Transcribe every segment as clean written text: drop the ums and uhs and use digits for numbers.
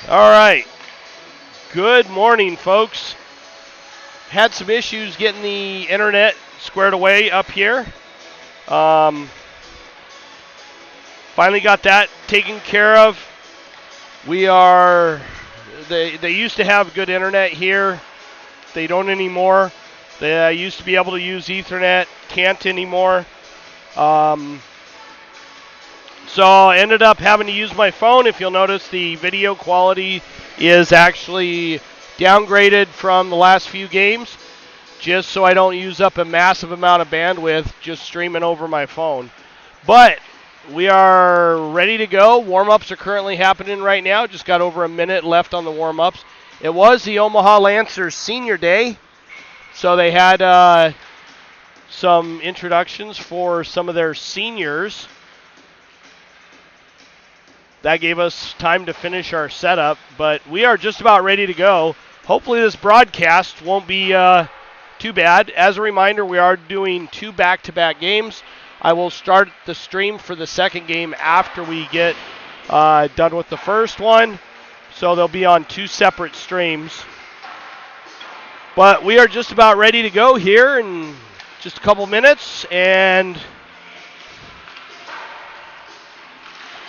All right. Good morning, folks. Had some issues getting the internet squared away up here. Um, Finally got that taken care of. We are. They used to have good internet here. They don't anymore. They used to be able to use Ethernet. Can't anymore. Um, so I ended up having to use my phone. If you'll notice, the video quality is actually downgraded from the last few games, just so I don't use up a massive amount of bandwidth just streaming over my phone. But we are ready to go. Warm-ups are currently happening right now. Just got over a minute left on the warm-ups. It was the Omaha Lancers Senior Day, so they had some introductions for some of their seniors. That gave us time to finish our setup, but we are just about ready to go. Hopefully this broadcast won't be too bad. As a reminder, we are doing 2 back-to-back games. I will start the stream for the second game after we get done with the first one, so they'll be on 2 separate streams. But we are just about ready to go here in just a couple minutes, and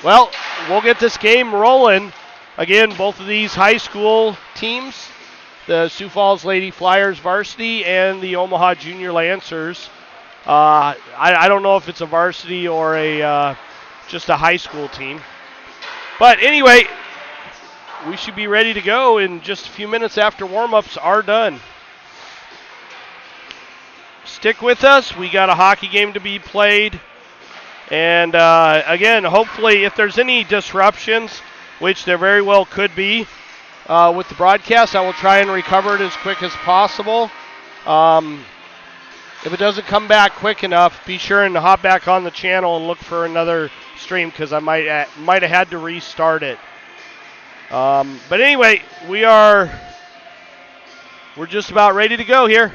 well, we'll get this game rolling. Again, both of these high school teams, the Sioux Falls Lady Flyers Varsity and the Omaha Junior Lancers. I don't know if it's a varsity or just a high school team. But anyway, we should be ready to go in just a few minutes after warm-ups are done. Stick with us. We got a hockey game to be played. And again, hopefully, if there's any disruptions, which there very well could be with the broadcast, I will try and recover it as quick as possible. If it doesn't come back quick enough, be sure and hop back on the channel and look for another stream, because I might have had to restart it. But anyway, we're just about ready to go here.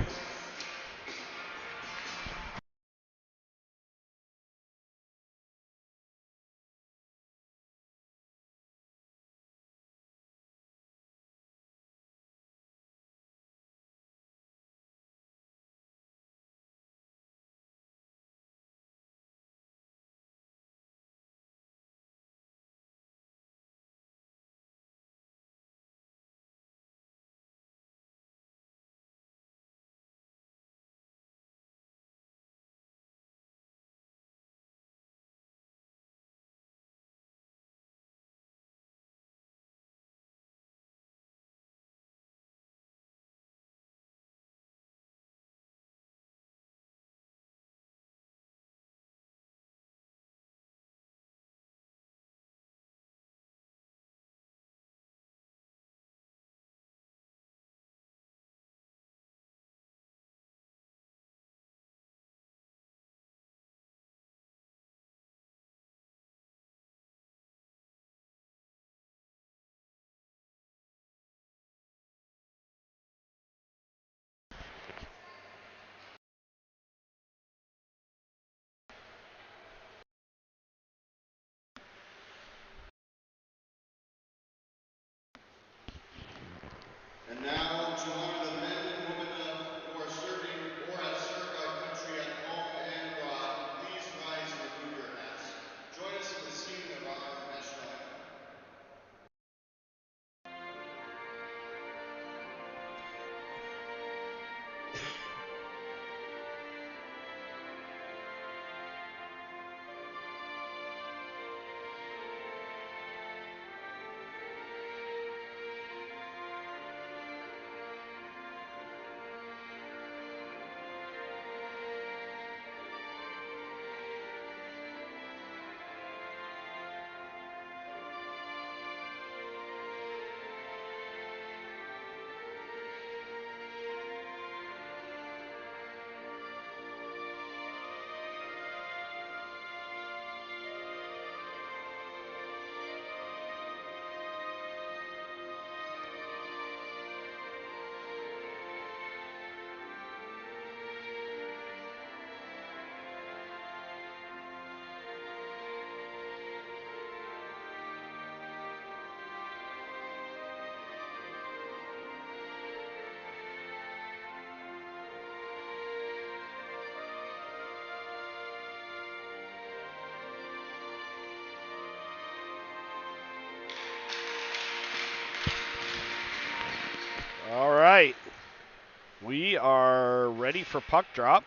We are ready for puck drop.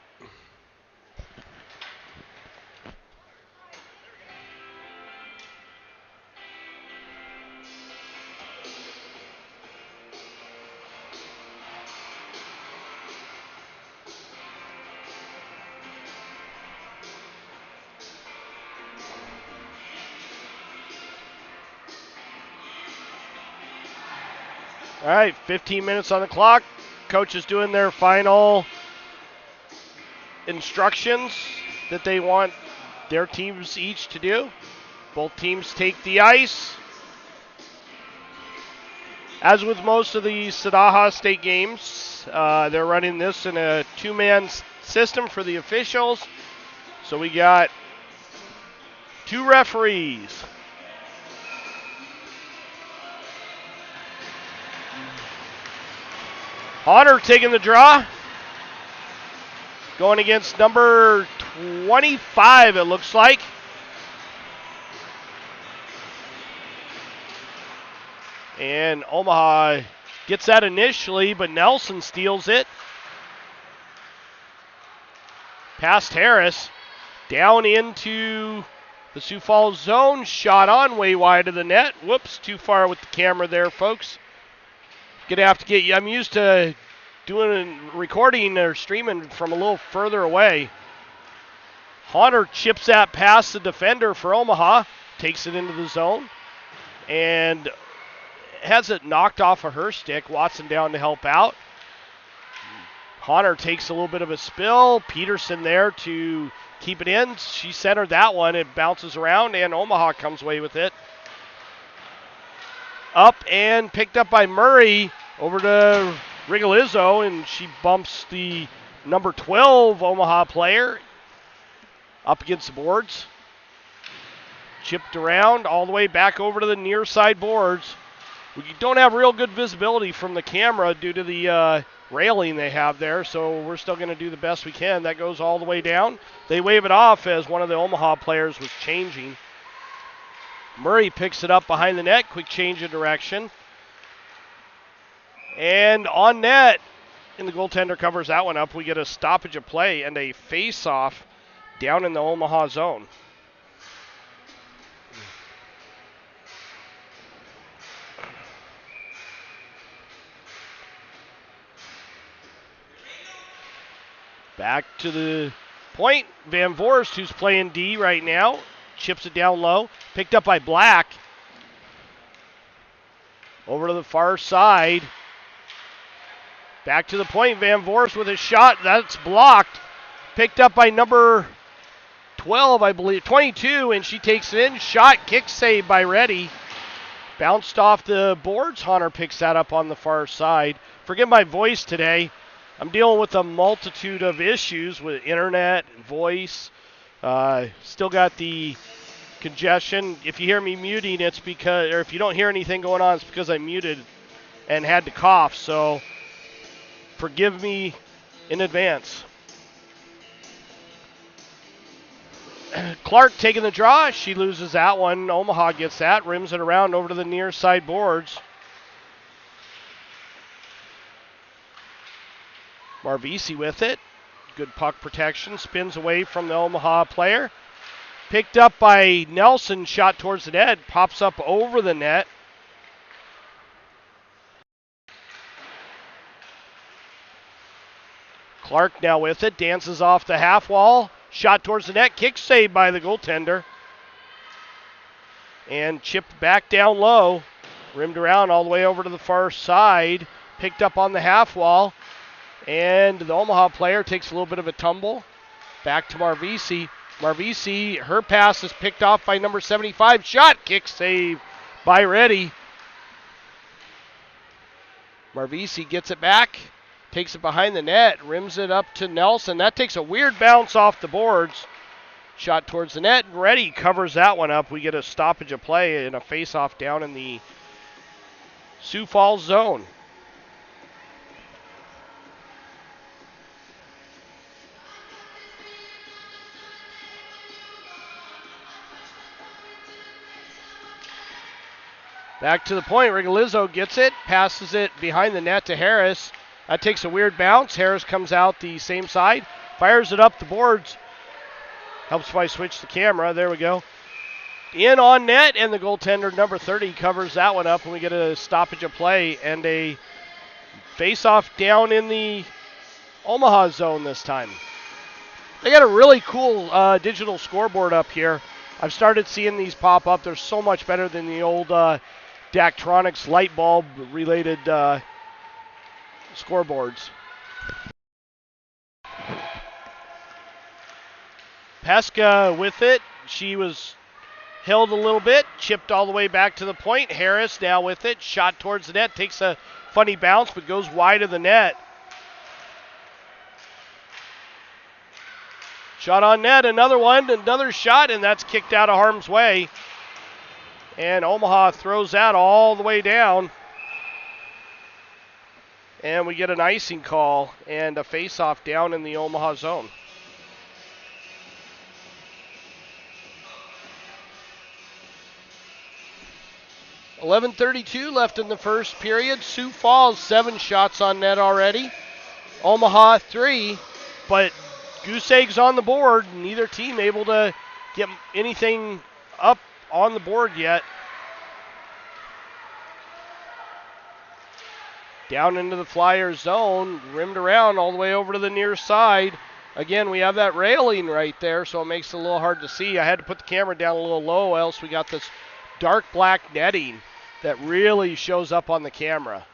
All right, 15 minutes on the clock. Coach is doing their final instructions that they want their teams each to do. Both teams take the ice. As with most of the Sadaha State games, they're running this in a two-man system for the officials. So we got 2 referees. Honor taking the draw. Going against number 25, it looks like. And Omaha gets that initially, but Nelson steals it. Past Harris. Down into the Sioux Falls zone. Shot on way wide of the net. Whoops, too far with the camera there, folks. Gonna have to get you. I'm used to doing recording or streaming from a little further away. Hunter chips that past the defender for Omaha. Takes it into the zone. And has it knocked off of her stick. Watson down to help out. Hunter takes a little bit of a spill. Peterson there to keep it in. She centered that one. It bounces around, and Omaha comes away with it. Up and picked up by Murray over to Rigolizzo, and she bumps the number 12 Omaha player up against the boards. Chipped around all the way back over to the near side boards. We don't have real good visibility from the camera due to the railing they have there, so we're still going to do the best we can. That goes all the way down. They wave it off as one of the Omaha players was changing. Murray picks it up behind the net. Quick change of direction. And on net, and the goaltender covers that one up. We get a stoppage of play and a face-off down in the Omaha zone. Back to the point. Van Voorst, who's playing D right now, chips it down low. Picked up by Black. Over to the far side. Back to the point. Van Voorst with a shot. That's blocked. Picked up by number 12, I believe. 22, and she takes it in. Shot, kick save by Reddy. Bounced off the boards. Hunter picks that up on the far side. Forgive my voice today. I'm dealing with a multitude of issues with internet and voice. Still got the congestion. If you hear me muting, it's because, or if you don't hear anything going on, it's because I muted and had to cough. So forgive me in advance. Clark taking the draw. She loses that one. Omaha gets that. Rims it around over to the near side boards. Marvisi with it. Good puck protection. Spins away from the Omaha player. Picked up by Nelson. Shot towards the net. Pops up over the net. Clark now with it. Dances off the half wall. Shot towards the net. Kick saved by the goaltender. And chipped back down low. Rimmed around all the way over to the far side. Picked up on the half wall. And the Omaha player takes a little bit of a tumble. Back to Marvisi. Marvisi, her pass is picked off by number 75. Shot, kick save by Reddy. Marvisi gets it back. Takes it behind the net. Rims it up to Nelson. That takes a weird bounce off the boards. Shot towards the net. Reddy covers that one up. We get a stoppage of play and a face-off down in the Sioux Falls zone. Back to the point. Rigolizzo gets it. Passes it behind the net to Harris. That takes a weird bounce. Harris comes out the same side, fires it up the boards. Helps if I switch the camera. There we go. In on net, and the goaltender, number 30, covers that one up, and we get a stoppage of play and a face-off down in the Omaha zone this time. They got a really cool digital scoreboard up here. I've started seeing these pop up. They're so much better than the old Daktronics light bulb related scoreboards. Pesca with it. She was held a little bit, chipped all the way back to the point. Harris now with it, shot towards the net, takes a funny bounce but goes wide of the net. Shot on net, another one, another shot, and that's kicked out of harm's way. And Omaha throws that all the way down. And we get an icing call and a face-off down in the Omaha zone. .11:32 left in the first period. Sioux Falls 7 shots on net already. Omaha 3, but goose eggs on the board. Neither team able to get anything up on the board yet. Down into the Flyers zone, rimmed around all the way over to the near side. Again, we have that railing right there, so it makes it a little hard to see. I had to put the camera down a little low, else we got this dark black netting that really shows up on the camera.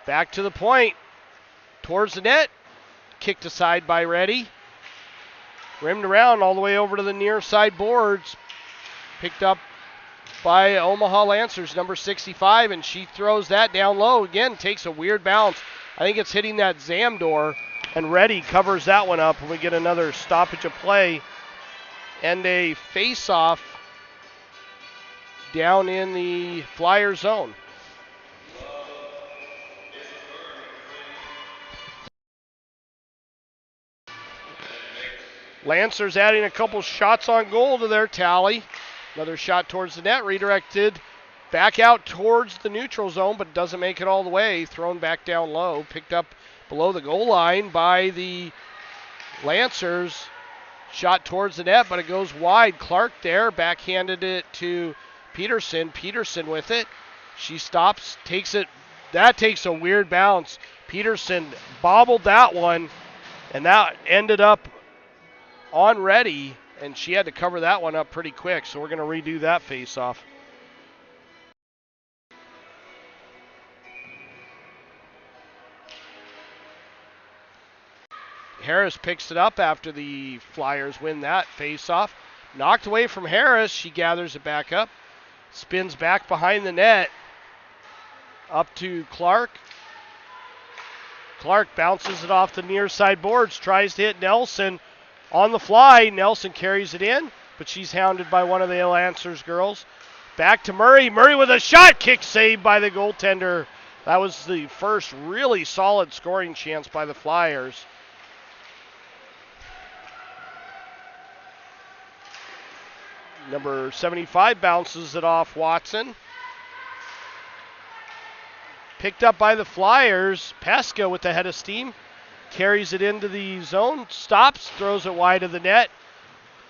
Back to the point, towards the net, kicked aside by Reddy. Rimmed around all the way over to the near side boards. Picked up by Omaha Lancers, number 65, and she throws that down low. Again, takes a weird bounce. I think it's hitting that Zamdor, and Reddy covers that one up, and we get another stoppage of play and a face-off down in the Flyer zone. Lancers adding a couple shots on goal to their tally. Another shot towards the net, redirected back out towards the neutral zone, but doesn't make it all the way. Thrown back down low, picked up below the goal line by the Lancers. Shot towards the net, but it goes wide. Clark there, backhanded it to Peterson. Peterson with it. She stops, takes it. That takes a weird bounce. Peterson bobbled that one, and that ended up on Reddy, and she had to cover that one up pretty quick, so we're going to redo that face-off. Harris picks it up after the Flyers win that face-off. Knocked away from Harris. She gathers it back up. Spins back behind the net. Up to Clark. Clark bounces it off the near side boards. Tries to hit Nelson. On the fly, Nelson carries it in, but she's hounded by one of the Lancers girls. Back to Murray. Murray with a shot. Kick saved by the goaltender. That was the first really solid scoring chance by the Flyers. Number 75 bounces it off Watson. Picked up by the Flyers. Pesca with the head of steam. Carries it into the zone, stops, throws it wide of the net.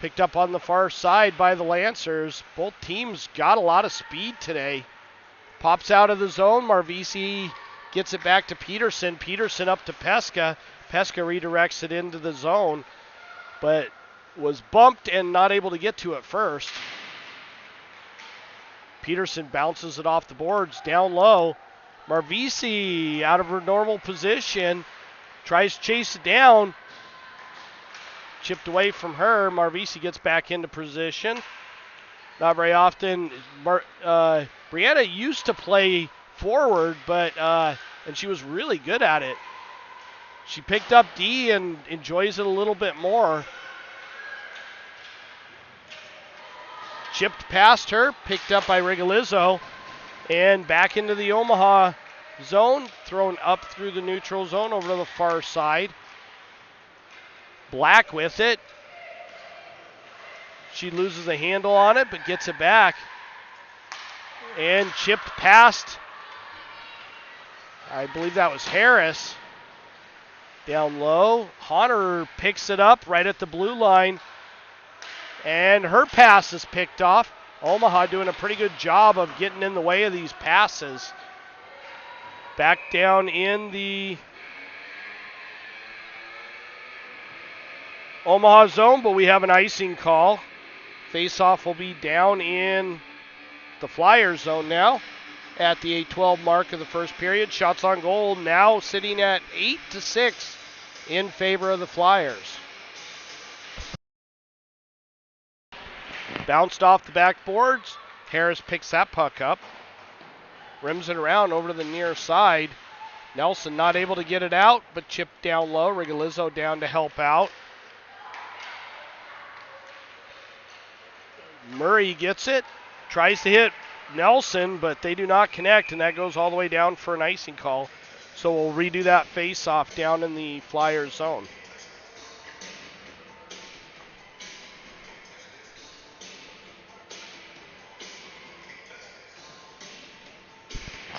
Picked up on the far side by the Lancers. Both teams got a lot of speed today. Pops out of the zone. Marvisi gets it back to Peterson. Peterson up to Pesca. Pesca redirects it into the zone, but was bumped and not able to get to it first. Peterson bounces it off the boards down low. Marvisi out of her normal position. Tries to chase it down. Chipped away from her. Marvisi gets back into position. Not very often. Brianna used to play forward, but and she was really good at it. She picked up D and enjoys it a little bit more. Chipped past her. Picked up by Rigolizzo. And back into the Omaha zone, thrown up through the neutral zone over to the far side. Black with it. She loses a handle on it, but gets it back. And chipped past, I believe that was Harris. Down low, Honor picks it up right at the blue line, and her pass is picked off. Omaha doing a pretty good job of getting in the way of these passes. Back down in the Omaha zone, but we have an icing call. Face-off will be down in the Flyers zone now at the 8:12 mark of the first period. Shots on goal now sitting at 8-6 in favor of the Flyers. Bounced off the backboards. Harris picks that puck up. Rims it around over to the near side. Nelson not able to get it out, but chipped down low. Rigolizzo down to help out. Murray gets it. Tries to hit Nelson, but they do not connect, and that goes all the way down for an icing call. So we'll redo that face-off down in the Flyers zone.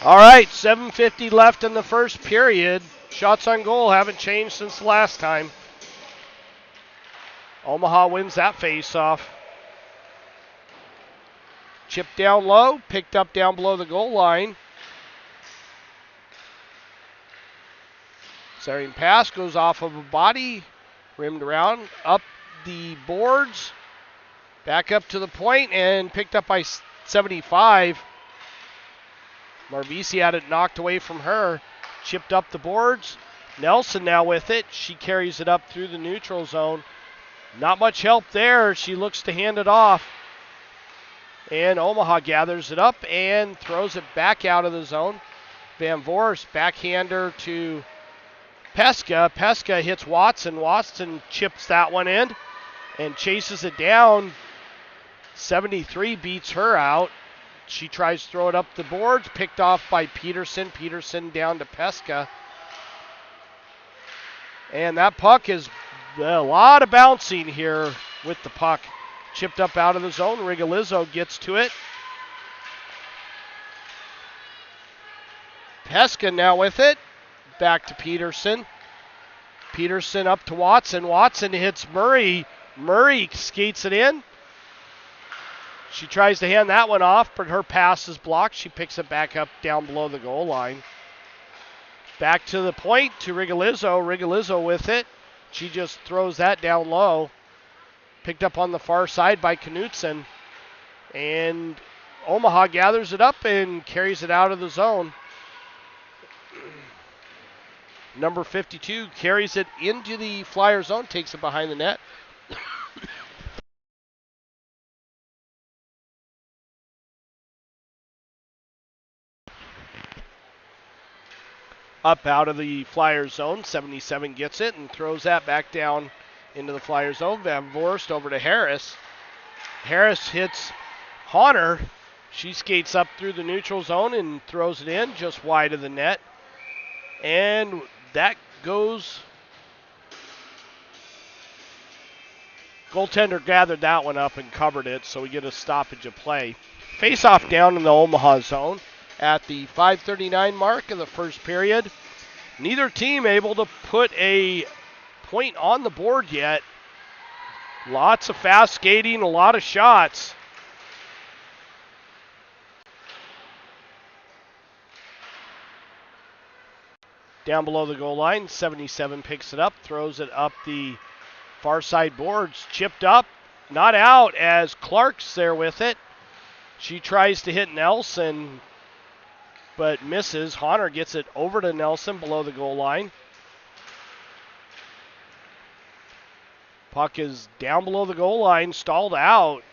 All right, 7:50 left in the first period. Shots on goal haven't changed since the last time. Omaha wins that face-off. Chipped down low, picked up down below the goal line. Centering pass goes off of a body, rimmed around, up the boards, back up to the point, and picked up by 75. Marvisi had it knocked away from her, chipped up the boards. Nelson now with it. She carries it up through the neutral zone. Not much help there. She looks to hand it off. And Omaha gathers it up and throws it back out of the zone. Van Voorst, backhander to Pesca. Pesca hits Watson. Watson chips that one in and chases it down. 73 beats her out. She tries to throw it up the boards, picked off by Peterson. Peterson down to Pesca. And that puck is a lot of bouncing here with the puck. Chipped up out of the zone. Rigolizzo gets to it. Pesca now with it. Back to Peterson. Peterson up to Watson. Watson hits Murray. Murray skates it in. She tries to hand that one off, but her pass is blocked. She picks it back up down below the goal line. Back to the point to Rigolizzo. Rigolizzo with it. She just throws that down low. Picked up on the far side by Knutson. And Omaha gathers it up and carries it out of the zone. Number 52 carries it into the Flyer zone, takes it behind the net. Up out of the Flyer zone, 77 gets it and throws that back down into the Flyer zone. Van Voorst over to Harris. Harris hits Honor. She skates up through the neutral zone and throws it in just wide of the net. And that goes. Goaltender gathered that one up and covered it, so we get a stoppage of play. Face-off down in the Omaha zone at the 5:39 mark of the first period. Neither team able to put a point on the board yet. Lots of fast skating, a lot of shots. Down below the goal line, 77 picks it up, throws it up the far side boards. Chipped up, not out as Clark's there with it. She tries to hit Nelson, but misses. Honor gets it over to Nelson below the goal line. Puck is down below the goal line, stalled out.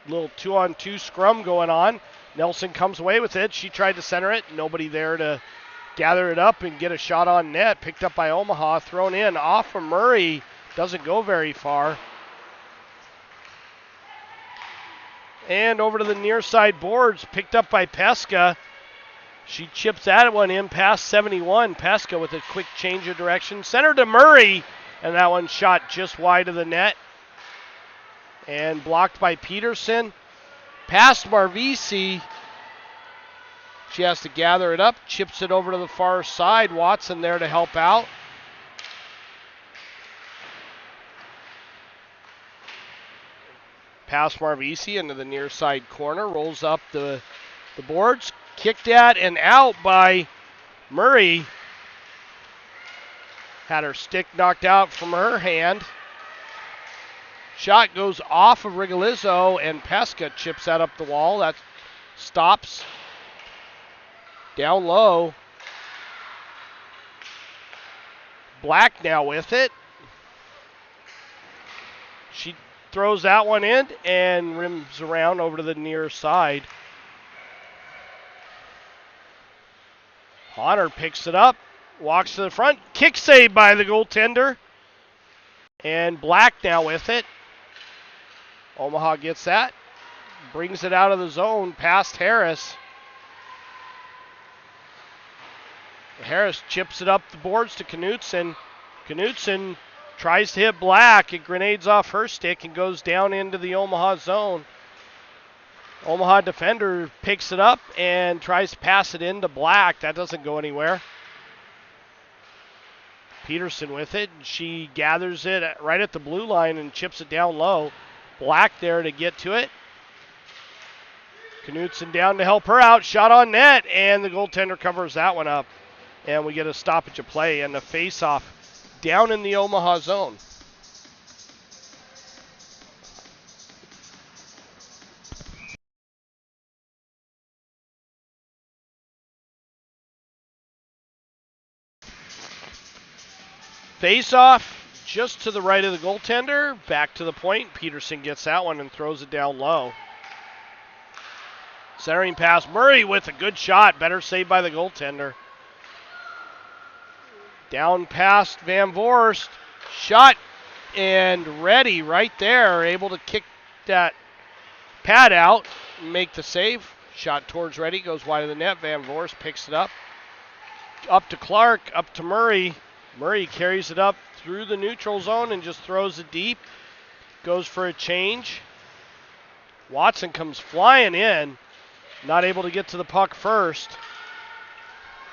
Little 2-on-2 scrum going on. Nelson comes away with it. She tried to center it. Nobody there to gather it up and get a shot on net. Picked up by Omaha, thrown in off of Murray. Doesn't go very far. And over to the near side boards, picked up by Pesca. She chips that one in past 71. Pesca with a quick change of direction. Center to Murray. And that one shot just wide of the net. And blocked by Peterson. Past Marvisi. She has to gather it up. Chips it over to the far side. Watson there to help out. past Marvisi into the near side corner. Rolls up the boards. Kicked at and out by Murray. Had her stick knocked out from her hand. Shot goes off of Rigolizzo, and Pesca chips that up the wall. That stops. Down low. Black now with it. She throws that one in and rims around over to the near side. Honor picks it up, walks to the front, kick save by the goaltender. And Black now with it. Omaha gets that, brings it out of the zone past Harris. Harris chips it up the boards to Knutson. Knutson tries to hit Black. It grenades off her stick and goes down into the Omaha zone. Omaha defender picks it up and tries to pass it into Black. That doesn't go anywhere. Peterson with it. She gathers it right at the blue line and chips it down low. Black there to get to it. Knutson down to help her out. Shot on net, and the goaltender covers that one up. And we get a stoppage of play and a face-off down in the Omaha zone. Face-off just to the right of the goaltender. Back to the point. Peterson gets that one and throws it down low. Centering pass. Murray with a good shot. Better saved by the goaltender. Down past Van Voorst. Shot and ready right there. Able to kick that pad out and make the save. Shot towards Reddy. Goes wide of the net. Van Voorst picks it up. Up to Clark. Up to Murray. Murray carries it up through the neutral zone and just throws it deep. Goes for a change. Watson comes flying in. Not able to get to the puck first.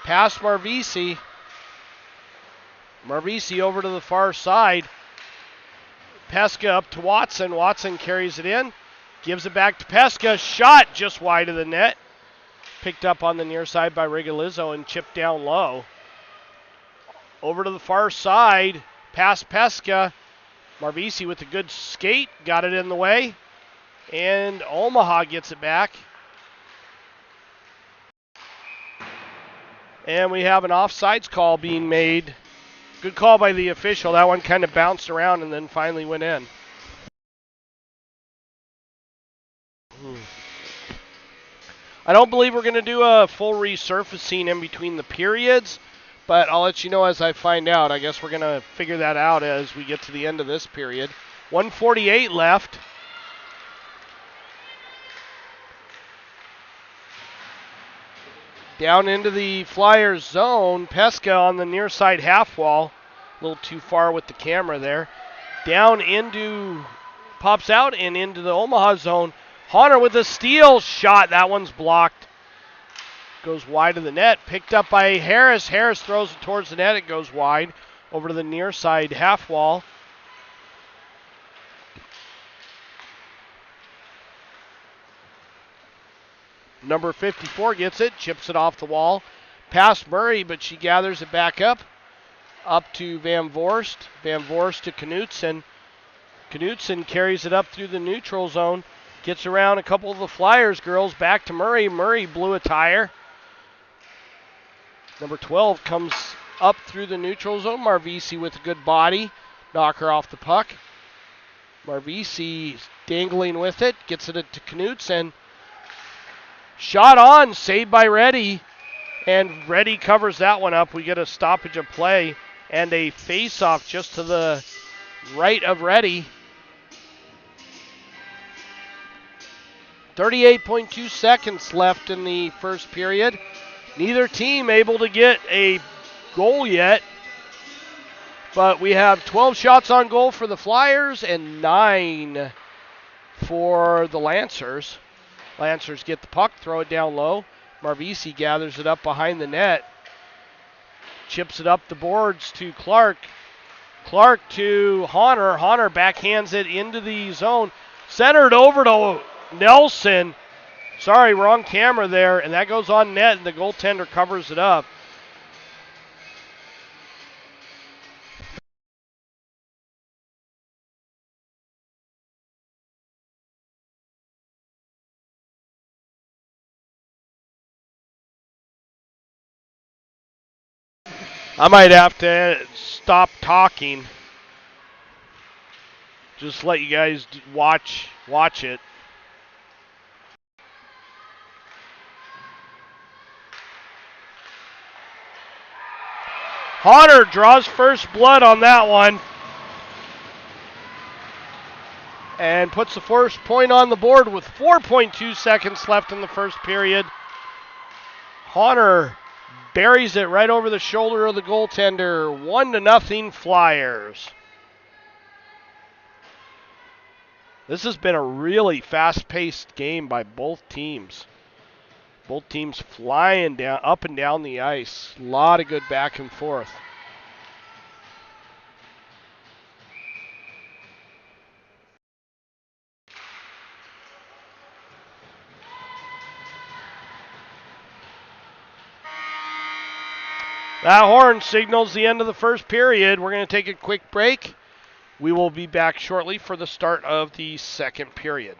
Past Marvisi. Marvisi over to the far side. Pesca up to Watson. Watson carries it in. Gives it back to Pesca. Shot just wide of the net. Picked up on the near side by Rigolizzo and chipped down low. Over to the far side. Past Pesca. Marvisi with a good skate. Got it in the way. And Omaha gets it back. And we have an offsides call being made. Good call by the official. That one kind of bounced around and then finally went in. I don't believe we're going to do a full resurfacing in between the periods, but I'll let you know as I find out. I guess we're going to figure that out as we get to the end of this period. 1:48 left. Down into the Flyers zone. Pesca on the near side half wall. A little too far with the camera there. Down into, pops out and into the Omaha zone. Honor with a steal shot. That one's blocked. Goes wide of the net. Picked up by Harris. Harris throws it towards the net. It goes wide. Over to the near side half wall. Number 54 gets it, chips it off the wall. Past Murray, but she gathers it back up. Up to Van Voorst. Van Voorst to Knutson. Knutson carries it up through the neutral zone. Gets around a couple of the Flyers girls. Back to Murray. Murray blew a tire. Number 12 comes up through the neutral zone. Marvisi with a good body. Knock her off the puck. Marvisi dangling with it. Gets it to Knutson. Shot on, saved by Reddy, and Reddy covers that one up. We get a stoppage of play and a face-off just to the right of Reddy. 38.2 seconds left in the first period. Neither team able to get a goal yet, but we have 12 shots on goal for the Flyers and 9 for the Lancers. Lancers get the puck, throw it down low. Marvisi gathers it up behind the net. Chips it up the boards to Clark. Clark to Honor. Honor backhands it into the zone. Centered over to Nelson. Sorry, wrong camera there. And that goes on net, and the goaltender covers it up. I might have to stop talking. Just let you guys watch it. Hunter draws first blood on that one. And puts the first point on the board with 4.2 seconds left in the first period. Hunter buries it right over the shoulder of the goaltender. 1-0 Flyers. This has been a really fast-paced game by both teams. Both teams flying down, up and down the ice. A lot of good back and forth. That horn signals the end of the first period. We're going to take a quick break. We will be back shortly for the start of the second period.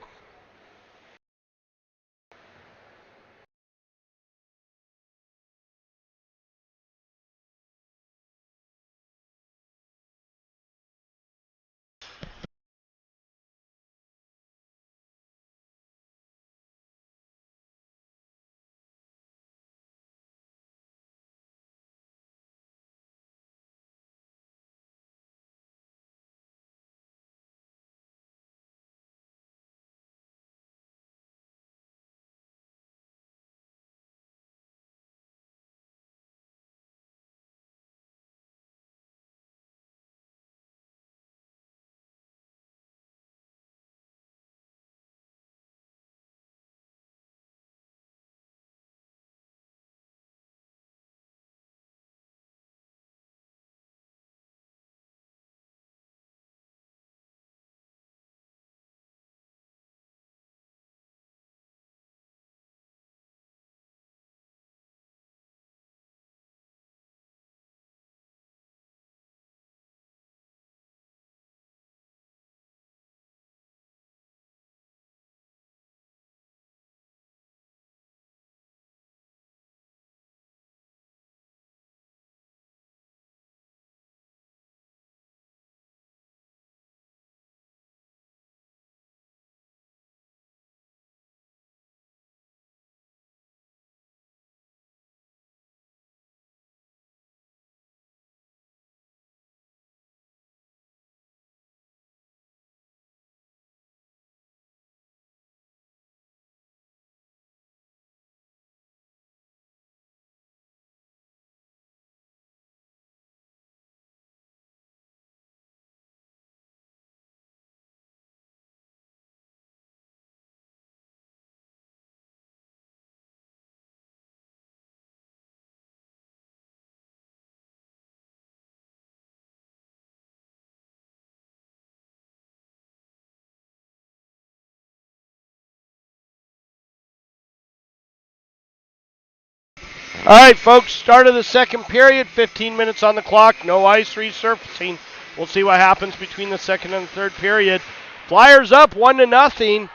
All right, folks, start of the second period, 15 minutes on the clock, no ice resurfacing. We'll see what happens between the second and the third period. Flyers up 1-0,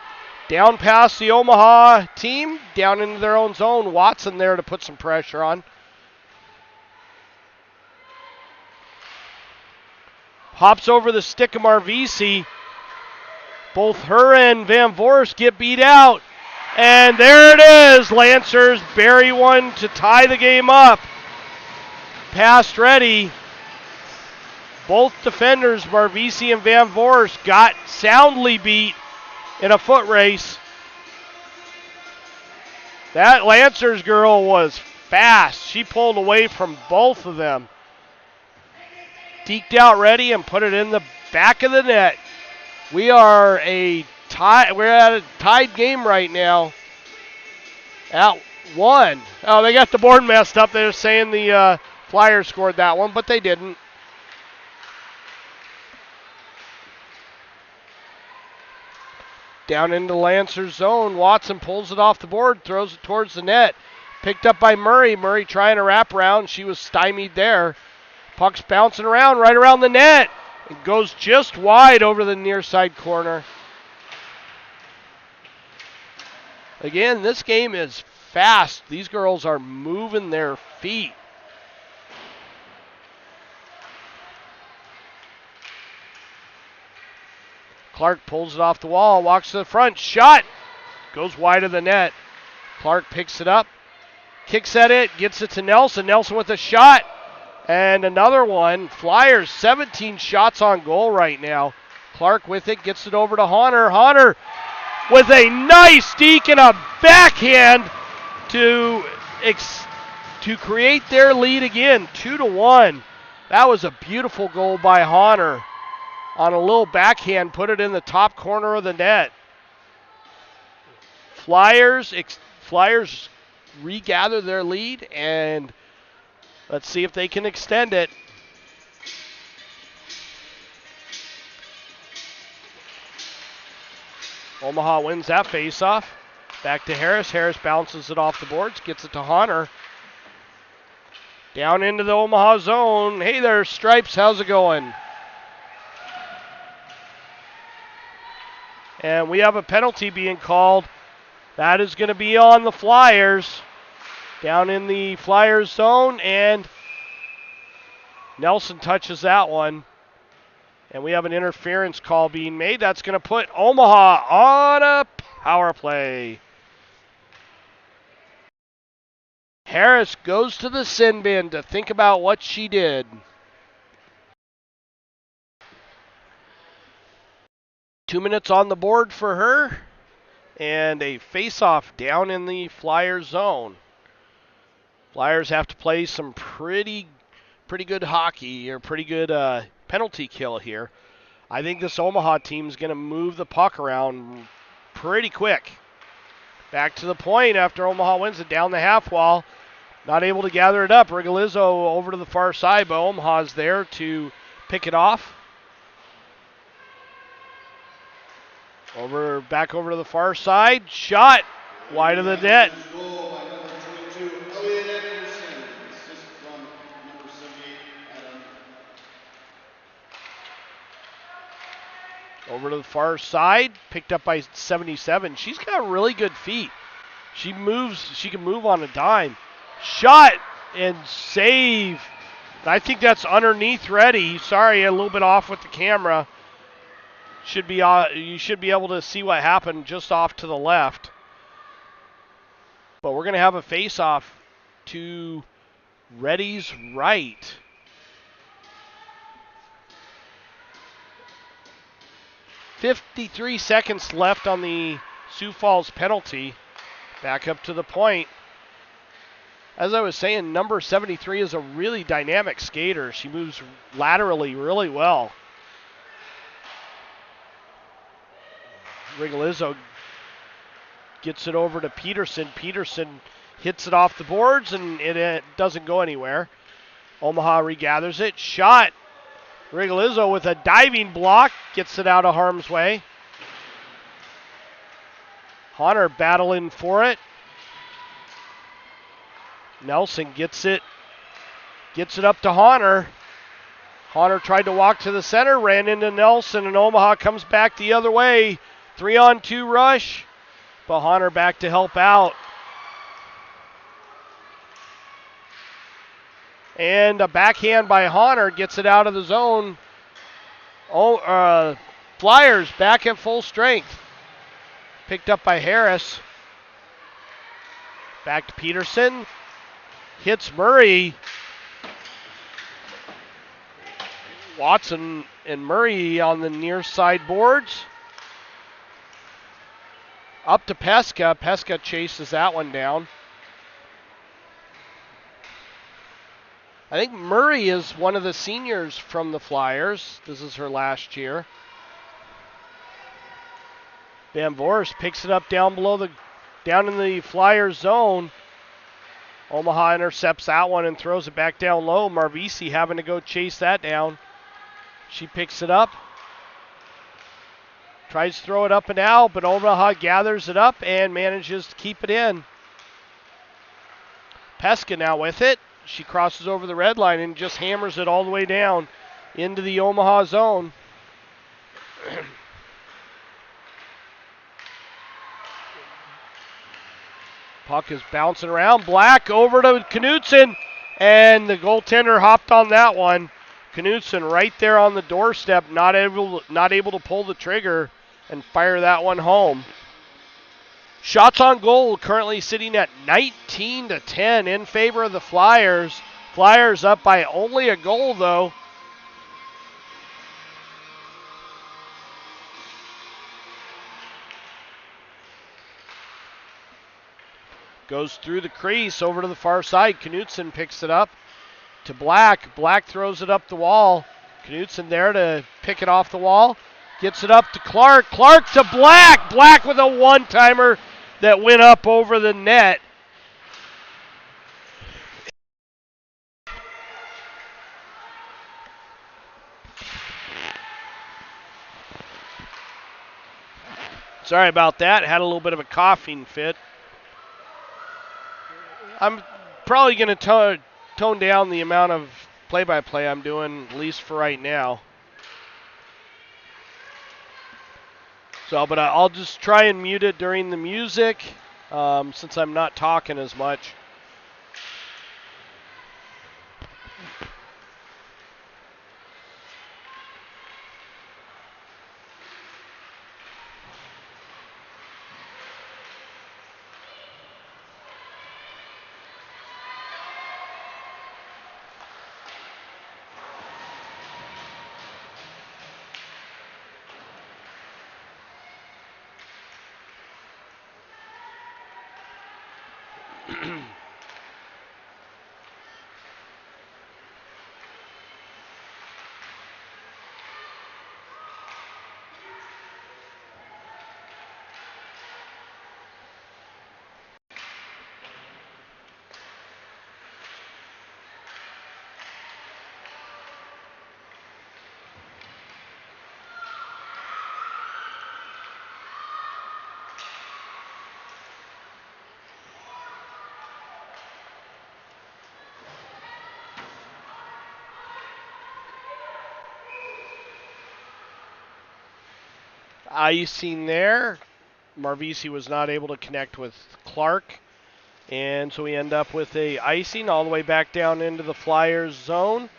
down past the Omaha team, down into their own zone. Watson there to put some pressure on. Hops over the stick of Varsity. Both her and Van Voorst get beat out. And there it is. Lancers bury one to tie the game up. Pass ready. Both defenders, Varsity and Van Voorst, got soundly beat in a foot race. That Lancers girl was fast. She pulled away from both of them. Deked out ready and put it in the back of the net. We're at a tied game right now. At 1. Oh, they got the board messed up. They're saying the Flyers scored that one, but they didn't. Down into Lancer's zone. Watson pulls it off the board, throws it towards the net. Picked up by Murray. Murray trying to wrap around. She was stymied there. Puck's bouncing around right around the net. It goes just wide over the near side corner. Again, this game is fast. These girls are moving their feet. Clark pulls it off the wall, walks to the front, shot, goes wide of the net. Clark picks it up, kicks at it, gets it to Nelson. Nelson with a shot, and another one. Flyers, 17 shots on goal right now. Clark with it, gets it over to Honor. Honor with a nice deke and a backhand to create their lead again, 2-1. That was a beautiful goal by Honor. On a little backhand, put it in the top corner of the net. Flyers regather their lead, and let's see if they can extend it. Omaha wins that faceoff. Back to Harris. Harris bounces it off the boards, gets it to Honor. Down into the Omaha zone. Hey there, Stripes, how's it going? And we have a penalty being called. That is going to be on the Flyers. Down in the Flyers zone, and Nelson touches that one. And we have an interference call being made. That's going to put Omaha on a power play. Harris goes to the sin bin to think about what she did. 2 minutes on the board for her, and a face-off down in the Flyers zone. Flyers have to play some pretty good hockey, or pretty good penalty kill here. I think this Omaha team is going to move the puck around pretty quick. Back to the point after Omaha wins it down the half wall. Not able to gather it up. Rigolizzo over to the far side, but Omaha's there to pick it off. Back over to the far side. Shot wide of the net. Over to the far side, picked up by 77. She's got really good feet. She can move on a dime. Shot and save. I think that's underneath Reddy. Sorry, a little bit off with the camera. You should be able to see what happened just off to the left. But we're going to have a face-off to Reddy's right. .53 seconds left on the Sioux Falls penalty. Back up to the point. As I was saying, number 73 is a really dynamic skater. She moves laterally really well. Rigolizzo gets it over to Peterson. Peterson hits it off the boards, and it doesn't go anywhere. Omaha regathers it. Shot. Rigolizzo with a diving block gets it out of harm's way. Honor battling for it. Nelson gets it up to Honor. Honor tried to walk to the center, ran into Nelson, and Omaha comes back the other way. 3-on-2 rush, but Honor back to help out. And a backhand by Honor gets it out of the zone. Flyers back at full strength. Picked up by Harris. Back to Peterson. Hits Murray. Watson and Murray on the near side boards. Up to Pesca. Pesca chases that one down. I think Murray is one of the seniors from the Flyers. This is her last year. Van Voorst picks it up down in the Flyers zone. Omaha intercepts that one and throws it back down low. Marvisi having to go chase that down. She picks it up. Tries to throw it up and out, but Omaha gathers it up and manages to keep it in. Pesca now with it. She crosses over the red line and just hammers it all the way down into the Omaha zone. Puck is bouncing around. Black over to Knutson, and the goaltender hopped on that one. Knutson right there on the doorstep, not able to pull the trigger and fire that one home. Shots on goal currently sitting at 19-10 in favor of the Flyers. Flyers up by only a goal, though. Goes through the crease over to the far side. Knutson picks it up to Black. Black throws it up the wall. Knutson there to pick it off the wall. Gets it up to Clark. Clark to Black. Black with a one-timer that went up over the net. Sorry about that. Had a little bit of a coughing fit. I'm probably going to tone down the amount of play-by-play I'm doing, at least for right now. So, but I'll just try and mute it during the music since I'm not talking as much. Icing there. Marvisi was not able to connect with Clark. And so we end up with a icing all the way back down into the Flyers zone.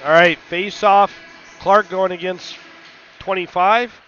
All right, face off. Clark going against 25.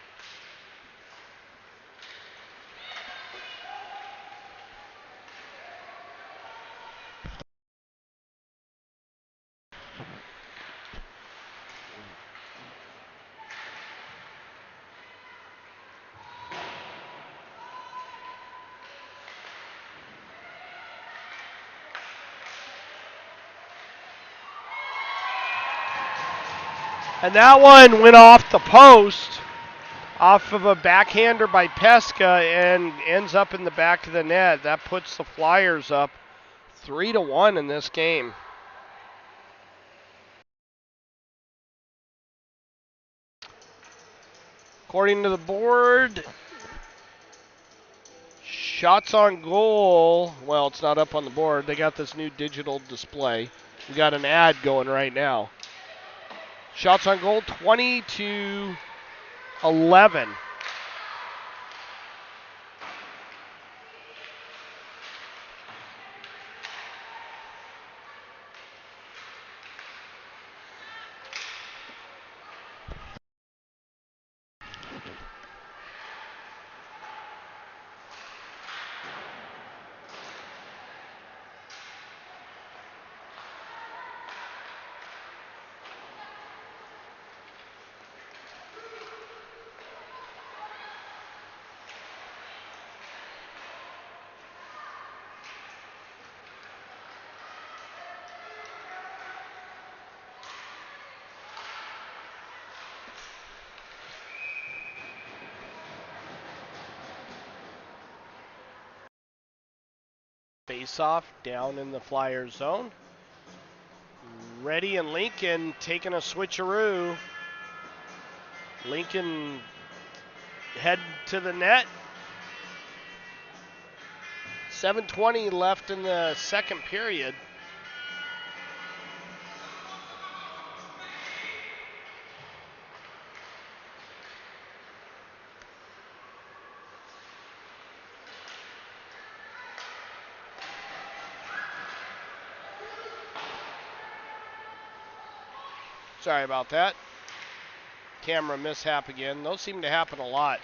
And that one went off the post, off of a backhander by Pesca, and ends up in the back of the net. That puts the Flyers up 3-1 in this game. According to the board, shots on goal. Well, it's not up on the board. They got this new digital display. We got an ad going right now. Shots on goal, 20-11. Face off down in the Flyer zone. Ready and Lincoln taking a switcheroo. Lincoln head to the net. 7:20 left in the second period. Sorry about that. Camera mishap again. Those seem to happen a lot.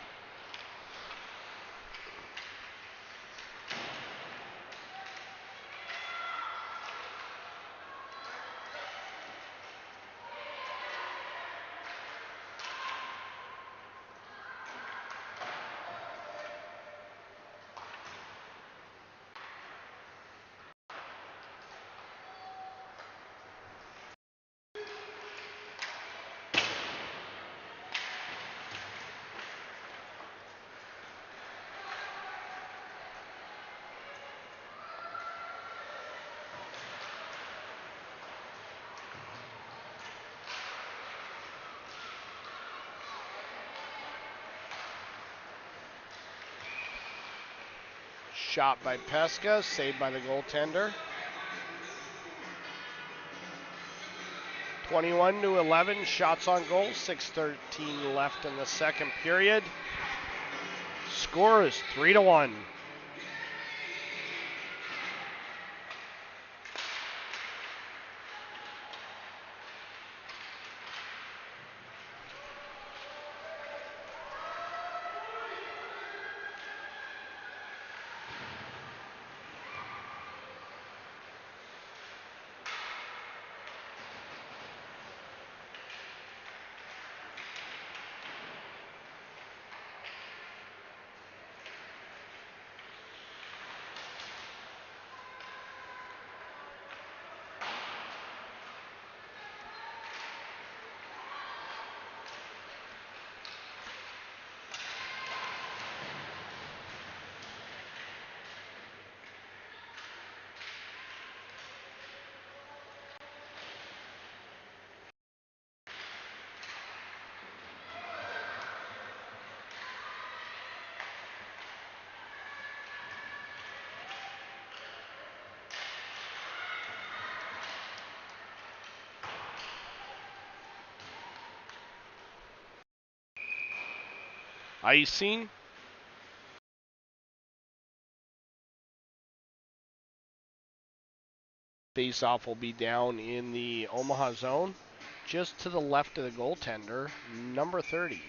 Shot by Pesca, saved by the goaltender. 21-11, shots on goal, 6:13 left in the second period. Score is 3-1. Icing. Face-off will be down in the Omaha zone, just to the left of the goaltender, number 30.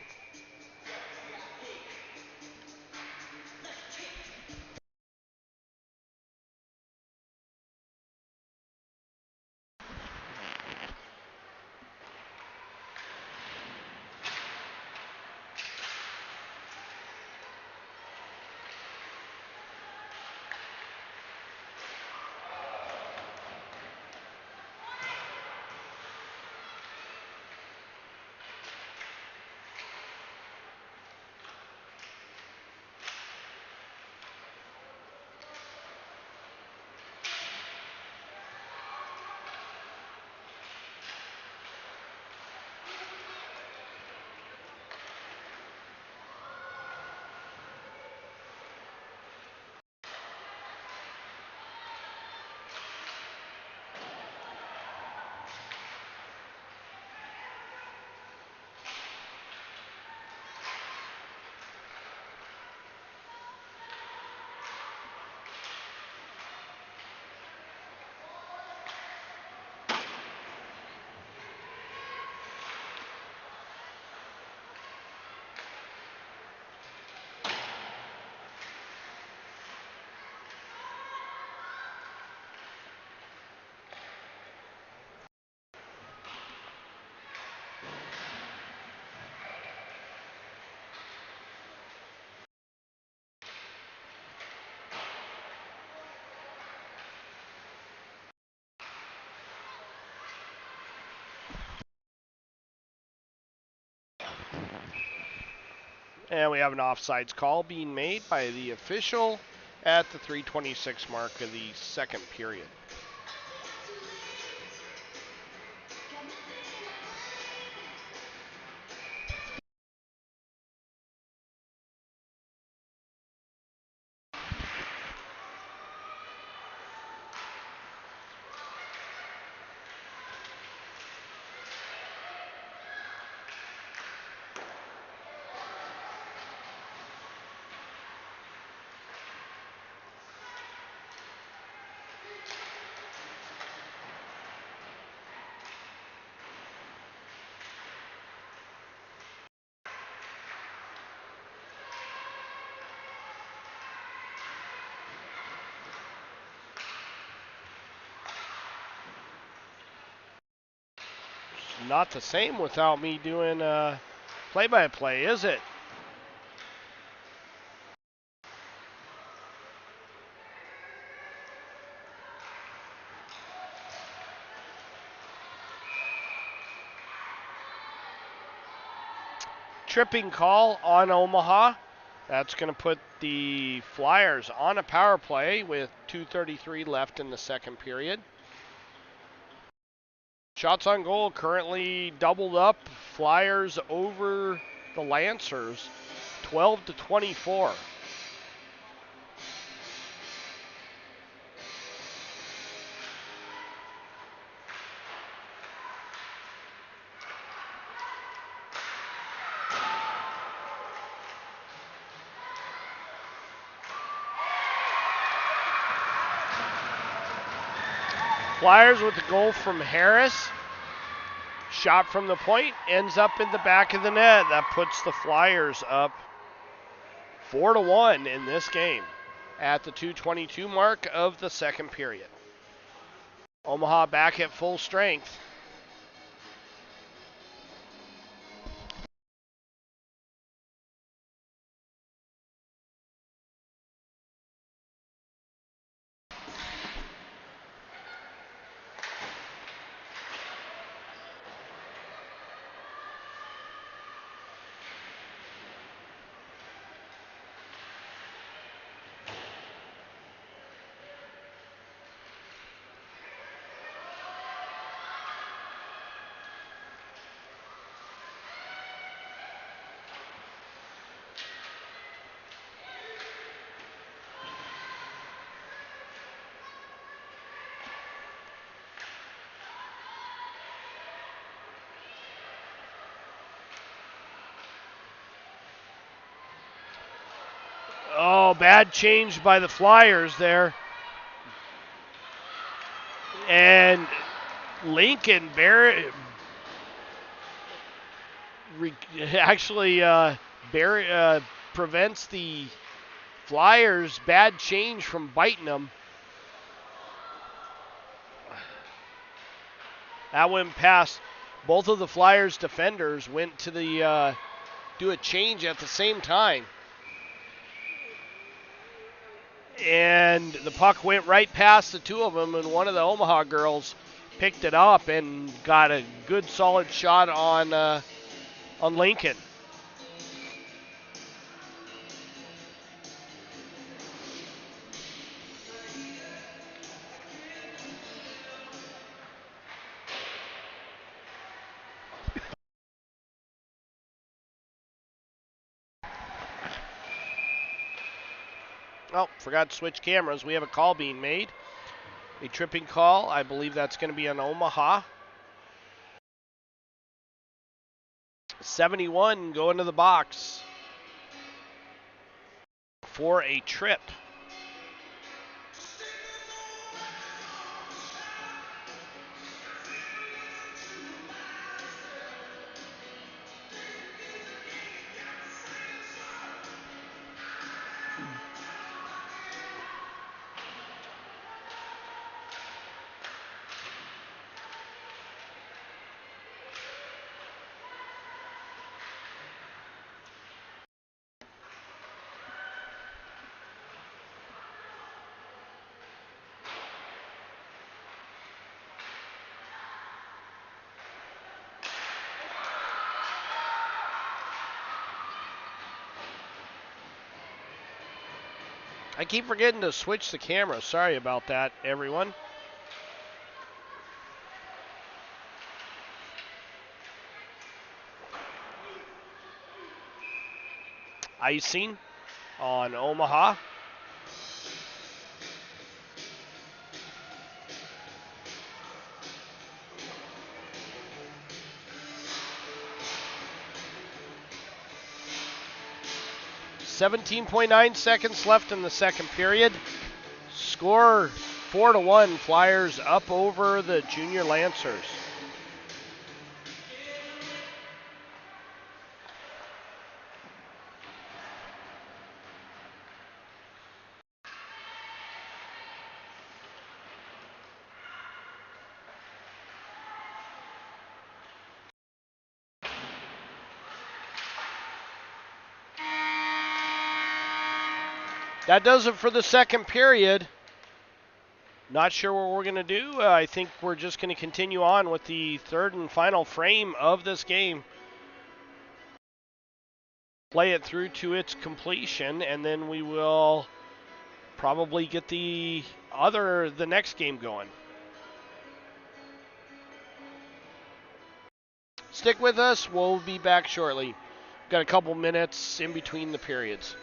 And we have an offsides call being made by the official. at the 3:26 mark of the second period. Not the same without me doing play-by-play, is it? Tripping call on Omaha. That's going to put the Flyers on a power play with 2:33 left in the second period. Shots on goal currently doubled up. Flyers over the Lancers, 12-24. Flyers with the goal from Harris. Shot from the point ends up in the back of the net. That puts the Flyers up 4-1 in this game at the 2:22 mark of the second period. Omaha back at full strength. Oh, bad change by the Flyers there. And Lincoln prevents the Flyers' bad change from biting them. That went past both of the Flyers' defenders, went to the do a change at the same time. And the puck went right past the two of them, and one of the Omaha girls picked it up and got a good solid shot on Lincoln. Oh, forgot to switch cameras. We have a call being made. A tripping call. I believe that's going to be on Omaha. 71 going to the box for a trip. I keep forgetting to switch the camera. Sorry about that, everyone. Icing on Omaha. .9 seconds left in the second period. Score 4-1. Flyers up over the Junior Lancers. That does it for the second period. Not sure what we're going to do. I think we're just going to continue on with the third and final frame of this game. Play it through to its completion, and then we will probably get the next game going. Stick with us. We'll be back shortly. Got a couple minutes in between the periods.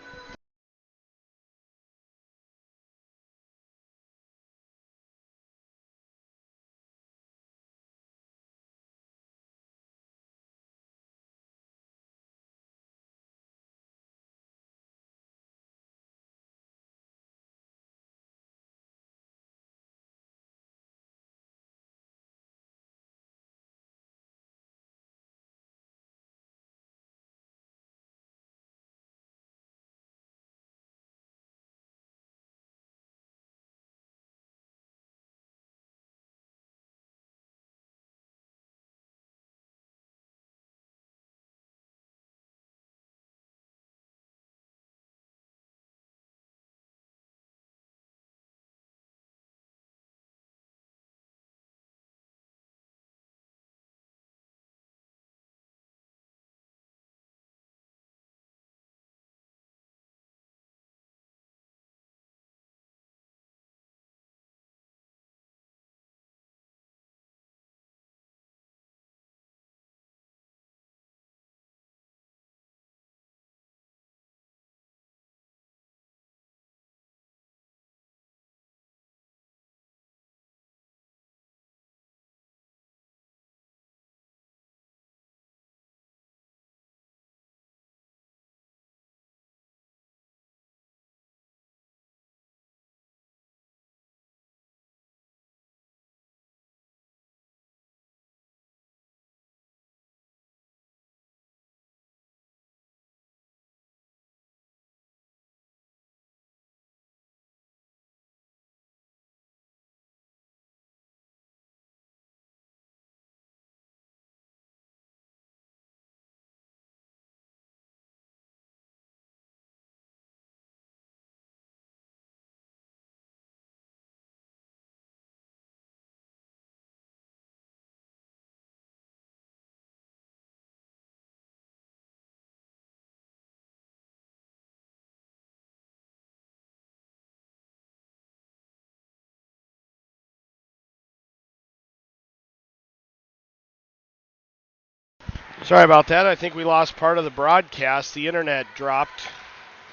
Sorry about that. I think we lost part of the broadcast. The internet dropped,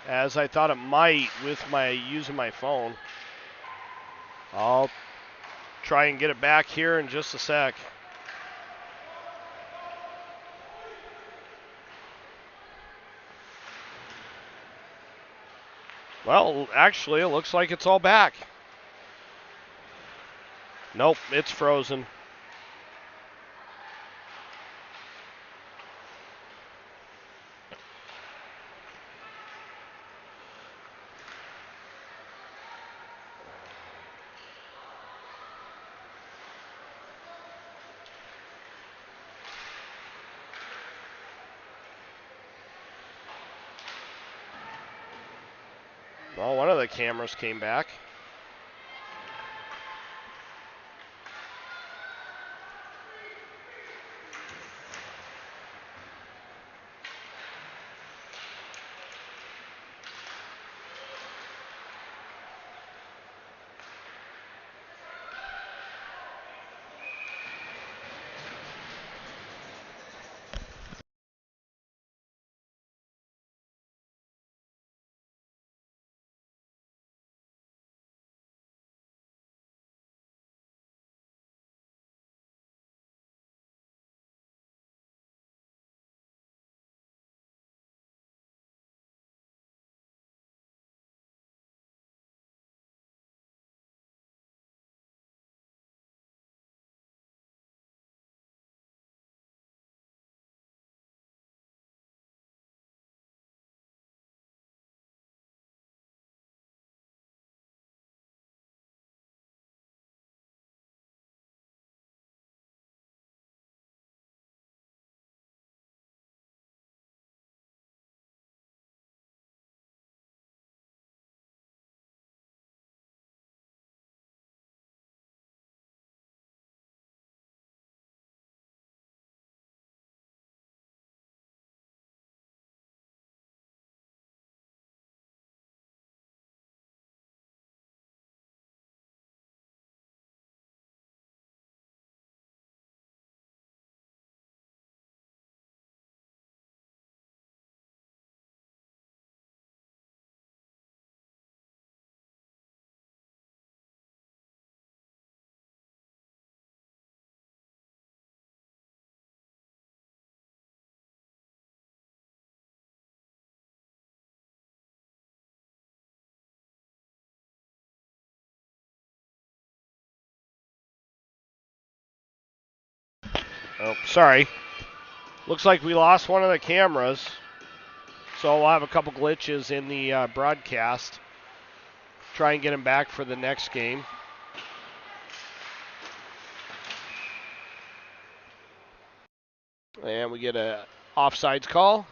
as I thought it might with my using my phone. I'll try and get it back here in just a sec. Well, actually, it looks like it's all back. Nope, it's frozen. Well, one of the cameras came back. Oh, sorry. Looks like we lost one of the cameras. So we'll have a couple glitches in the broadcast. Try and get him back for the next game. And we get a offsides call.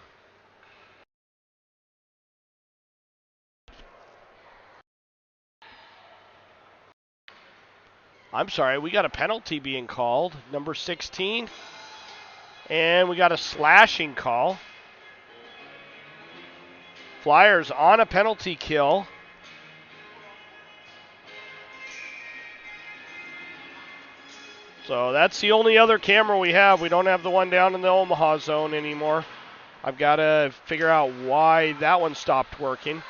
I'm sorry, we got a penalty being called, number 16. And we got a slashing call. Flyers on a penalty kill. So that's the only other camera we have. We don't have the one down in the Omaha zone anymore. I've got to figure out why that one stopped working.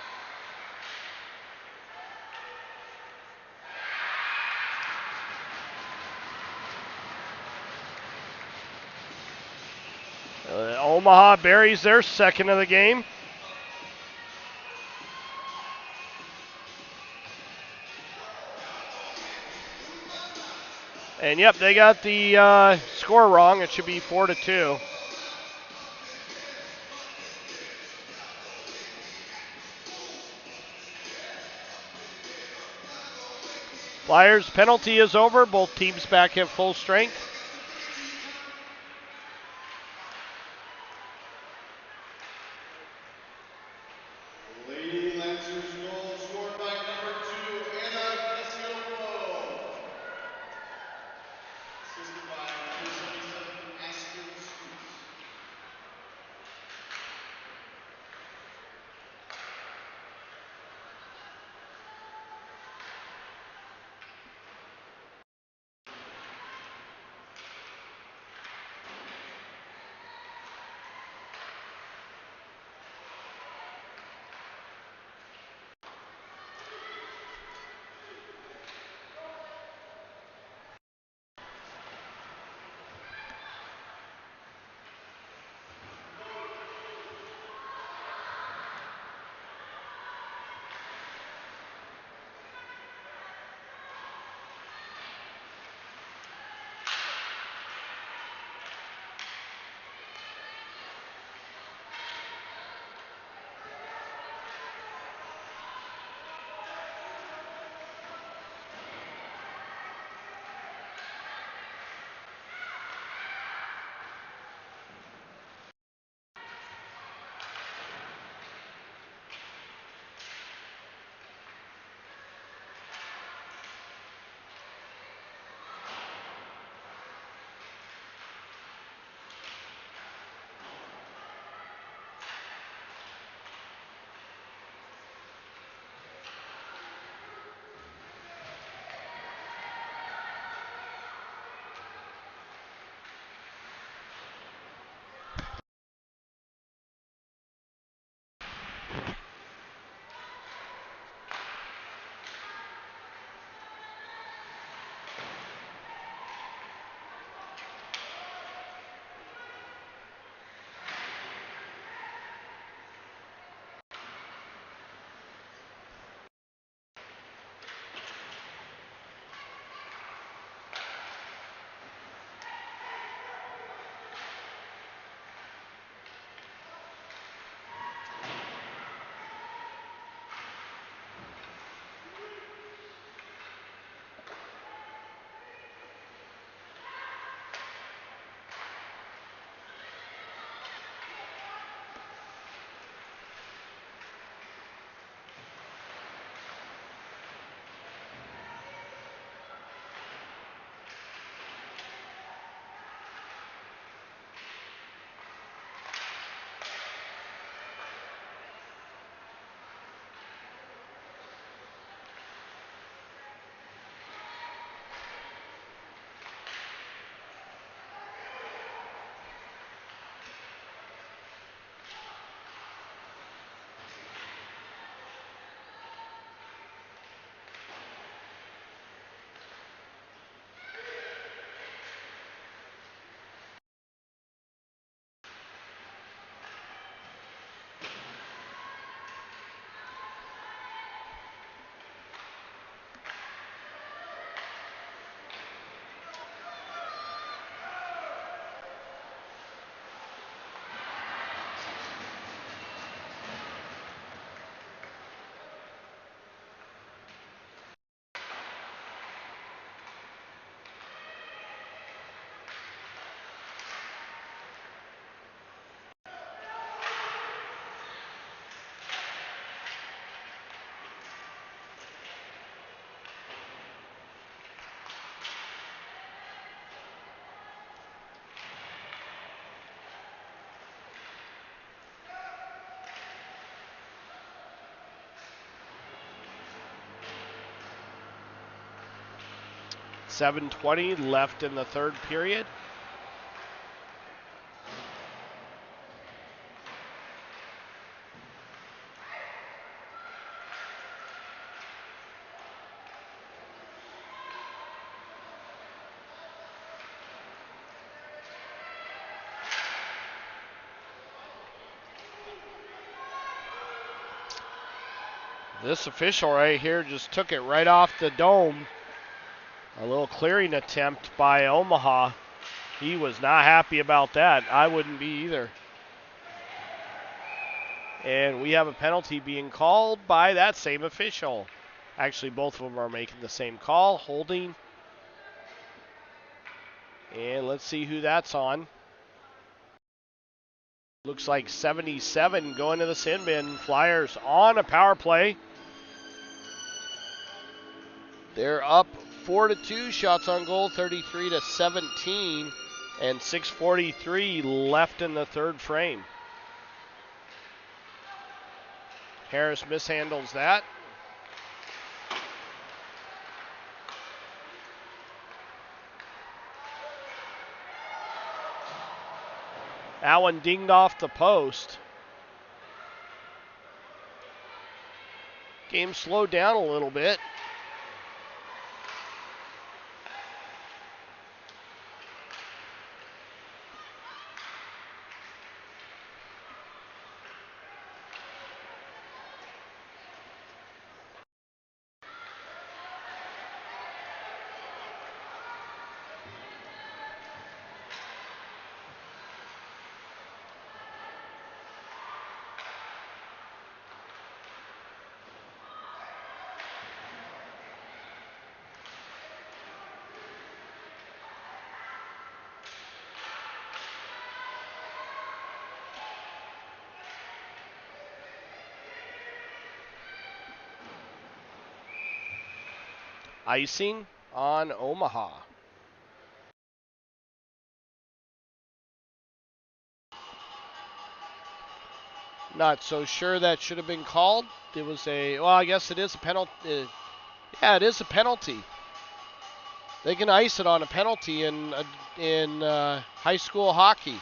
Omaha buries their second of the game. And yep, they got the score wrong. It should be 4-2. Flyers penalty is over. Both teams back at full strength. Lady Lancers goal scored by number 2, Anna Casillo. Assisted by number 77, Aspen Sioux. 7:20 left in the third period. This official right here just took it right off the dome. A little clearing attempt by Omaha. He was not happy about that. I wouldn't be either. And we have a penalty being called by that same official. Actually, both of them are making the same call, holding. And let's see who that's on. Looks like 77 going to the sin bin. Flyers on a power play. They're up 4-2, shots on goal 33-17, and 6:43 left in the third frame. Harris mishandles that. That one dinged off the post. Game slowed down a little bit. Icing on Omaha. Not so sure that should have been called. It was well, I guess it is a penalty. Yeah, it is a penalty. They can ice it on a penalty in high school hockey.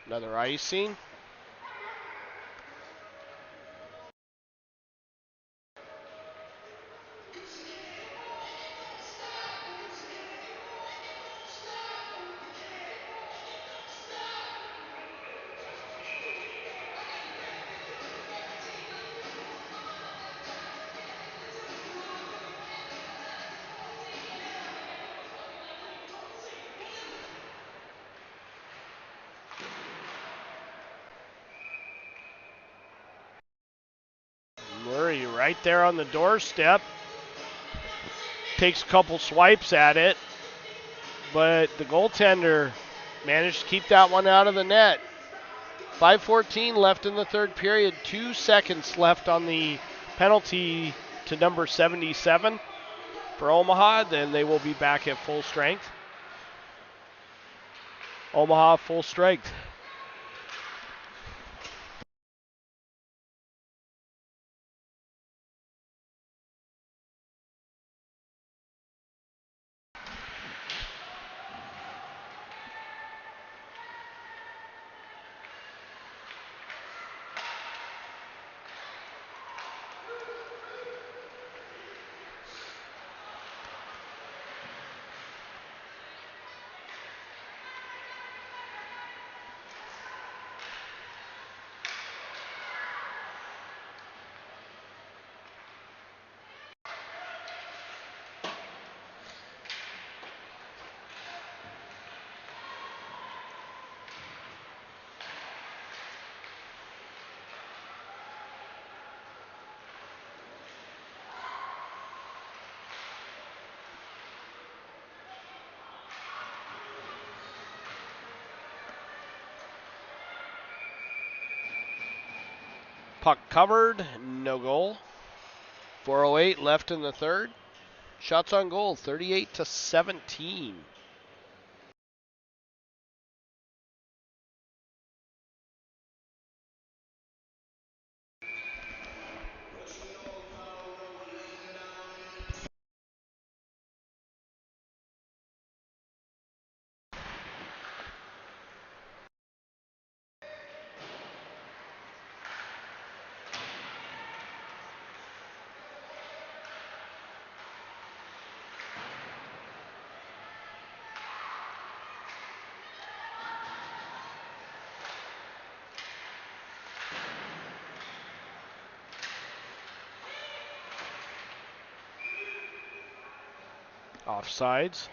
Another icing. Murray right there on the doorstep. Takes a couple swipes at it, but the goaltender managed to keep that one out of the net. 5:14 left in the third period. 2 seconds left on the penalty to number 77 for Omaha. Then they will be back at full strength. Omaha full strength. Puck covered, no goal. 4:08 left in the third. Shots on goal, 38-17. Offsides.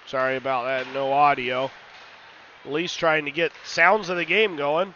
Sorry about that, no audio. At least trying to get sounds of the game going.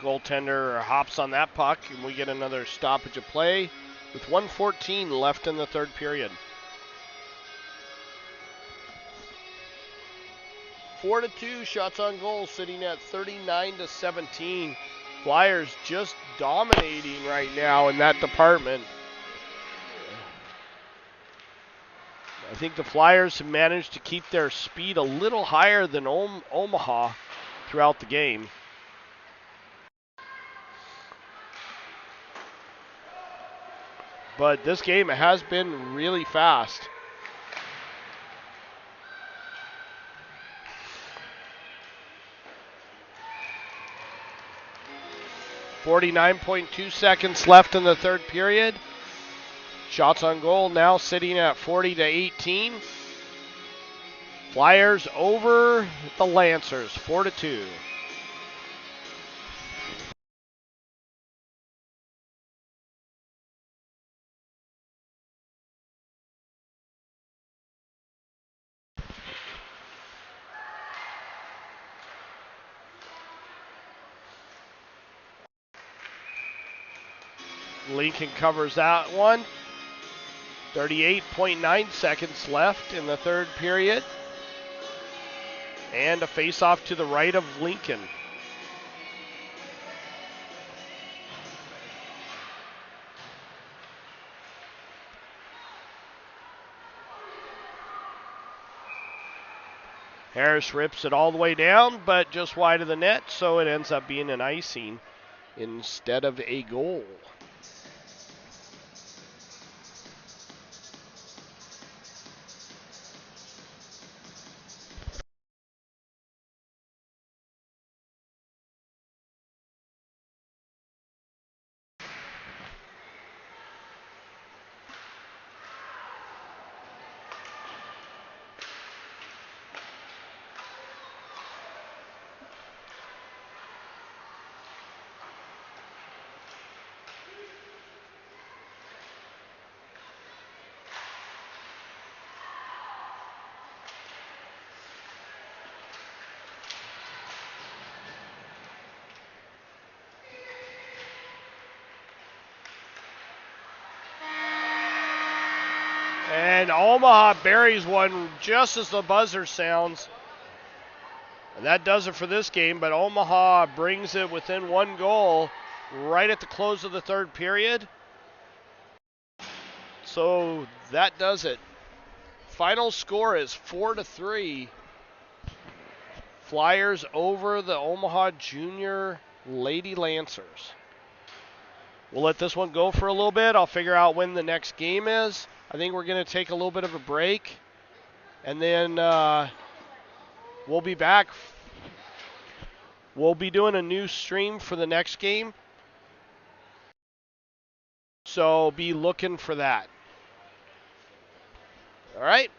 Goaltender hops on that puck, and we get another stoppage of play with 1:14 left in the third period. 4-2 shots on goal, sitting at 39-17. Flyers just dominating right now in that department. I think the Flyers have managed to keep their speed a little higher than Omaha throughout the game. But this game has been really fast. .2 seconds left in the third period. Shots on goal now sitting at 40-18. Flyers over the Lancers, 4-2. Lincoln covers that one. 38.9 seconds left in the third period. And a face-off to the right of Lincoln. Harris rips it all the way down, but just wide of the net, so it ends up being an icing instead of a goal. And Omaha buries one just as the buzzer sounds. And that does it for this game, but Omaha brings it within one goal right at the close of the third period. So that does it. Final score is 4-3. Flyers over the Omaha Junior Lady Lancers. We'll let this one go for a little bit. I'll figure out when the next game is. I think we're going to take a little bit of a break. And then we'll be back. We'll be doing a new stream for the next game. So be looking for that. All right.